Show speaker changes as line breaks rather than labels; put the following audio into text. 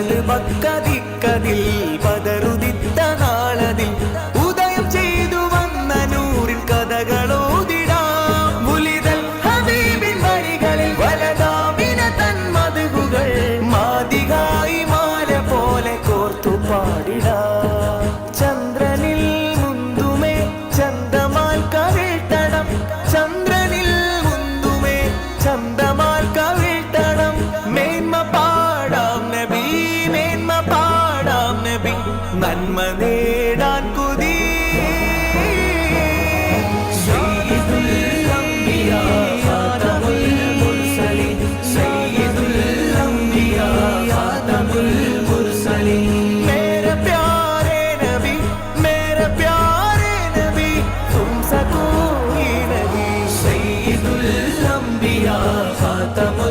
വലത് പക്കതിക്കതിൽ പതറുദിത്ത നാളതിൽ ഉദയം ചെയ്തു വന്ന നൂറിൻ കഥകളോതിടാം. മുലിതൽ ഹബീബിൻ വരികളിൽ വലതാമിന തന്മതുകൾ മാതികായി മാല പോലെ കോർത്തു പാടിടാം. ചന്ദ്രനിൽ മുന്തുമേ ചന്തമാൽ കവിഴ്ത്തണം, ചന്ദ്രനിൽ മുന്തുമേ ചന്തമാൽ കവിഴ്ത്തണം. മേന്മ പാടാം നബി, മേന്മ പാടാം നബി, നന്മ നേടാൻ കുതി. സയ്യിദുൽ അംബിയാ ഖാതമുൽ മുർസലീൻ, സയ്യിദുൽ അംബിയാ ഖാതമുൽ മുർസലീൻ. മേരെ പ്യാരെ നബി, മേരെ പ്യാരെ നബി, തുംസെ കോയി നബി. സയ്യിദുൽ അംബിയാ ഖാതമുൽ